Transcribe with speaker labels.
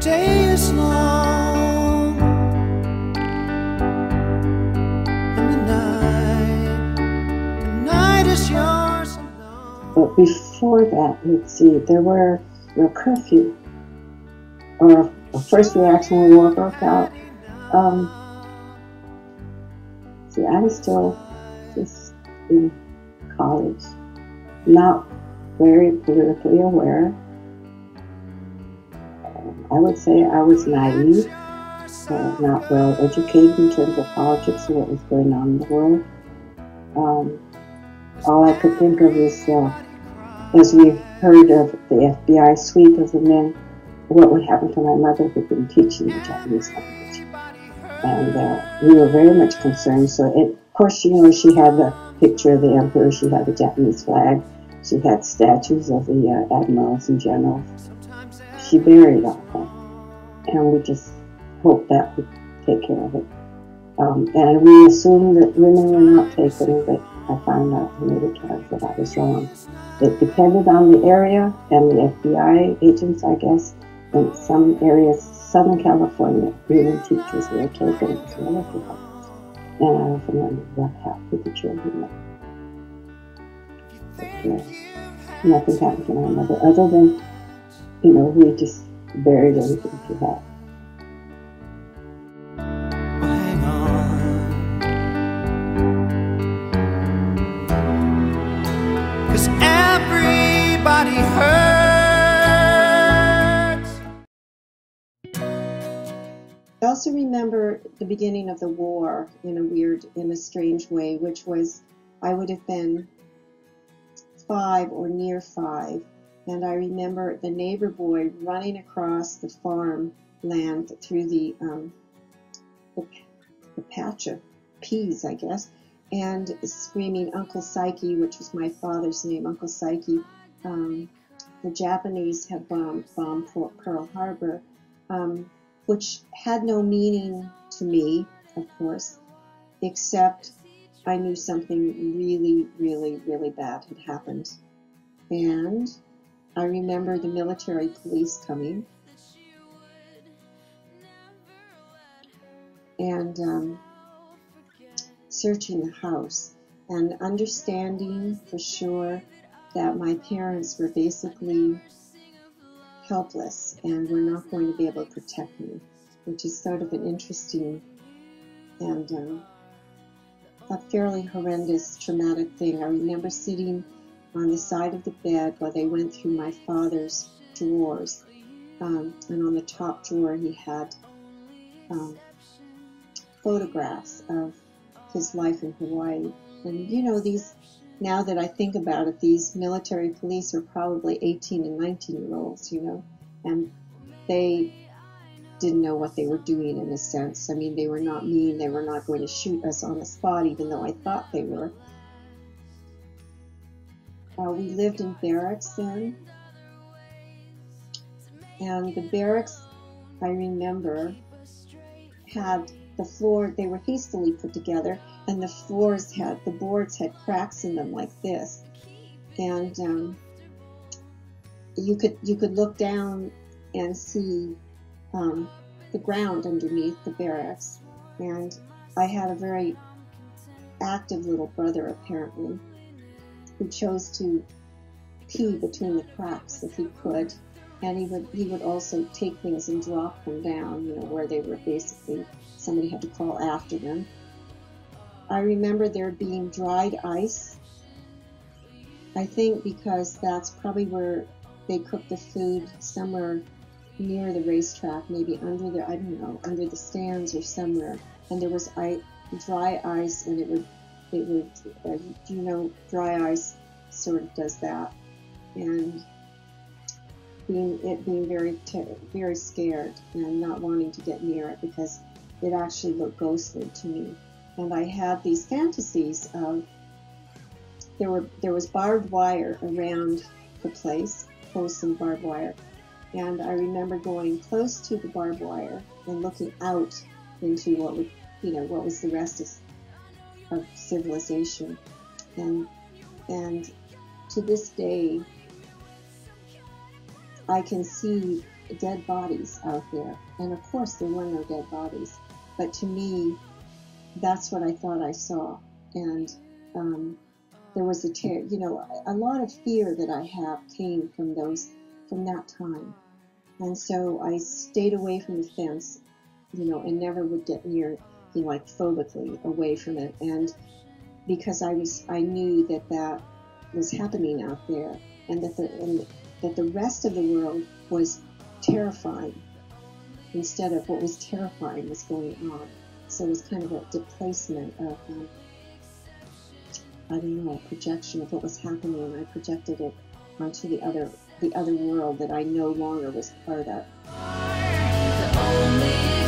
Speaker 1: day is long and the night is yours alone.
Speaker 2: But before that, let's see, there were a curfew, or a first reaction when war broke out. See, I was still just in college, not very politically aware. I would say I was naive, not well educated in terms of politics and what was going on in the world. All I could think of is, as we heard of the FBI sweep of the men, what would happen to my mother who'd been teaching the Japanese language. And we were very much concerned. So, of course, she had the picture of the emperor, she had the Japanese flag, she had statues of the admirals and generals. She buried all that. And we just hoped that would take care of it. And we assumed that women were not taken, but I found out in later times that I was wrong. It depended on the area and the FBI agents, I guess. In some areas, Southern California, women teachers were taken as well as the others. And I often wondered what happened to the children. But, nothing happened to my mother other than, we just buried everything she had.
Speaker 1: Hang on, 'cause everybody hurts.
Speaker 2: I also remember the beginning of the war in a strange way, which was I would have been 5 or near 5, and I remember the neighbor boy running across the farm land through the patch of peas, I guess, and screaming Uncle Psyche, which was my father's name, Uncle Psyche. The Japanese had bombed Pearl Harbor, which had no meaning to me, of course, except I knew something really, really, really bad had happened. And I remember the military police coming and searching the house and understanding for sure that my parents were basically helpless and were not going to be able to protect me, which is sort of an interesting and a fairly horrendous, traumatic thing. I remember sitting on the side of the bed while they went through my father's drawers, and on the top drawer he had photographs of his life in Hawaii. And these, now that I think about it, these military police are probably 18 and 19-year-olds, and they didn't know what they were doing in a sense. I mean, they were not mean, they were not going to shoot us on the spot, even though I thought they were. We lived in barracks then, and the barracks, I remember, had the floor, they were hastily put together, and the boards had cracks in them like this, and you could look down and see the ground underneath the barracks. And I had a very active little brother, apparently, who chose to pee between the cracks if he could, and he would also take things and drop them down, where they were basically, somebody had to call after them. I remember there being dried ice, I think because that's probably where they cooked the food, somewhere near the racetrack, maybe under the stands or somewhere, and there was dry ice, and it would dry ice sort of does that, and being very, very scared and not wanting to get near it because it actually looked ghostly to me. And I had these fantasies of there was barbed wire around the place, posts and barbed wire, and I remember going close to the barbed wire and looking out into what was the rest of civilization, and to this day I can see dead bodies out there. And of course there were no dead bodies. But to me, that's what I thought I saw. And there was a lot of fear that I have came from that time. And so I stayed away from the fence, and never would get near, like phobically away from it. And because I knew that was happening out there, and that the rest of the world was terrifying instead of what was terrifying was going on. So it was kind of a displacement of, a projection of what was happening, and I projected it onto the other world that I no longer was part of.
Speaker 3: The only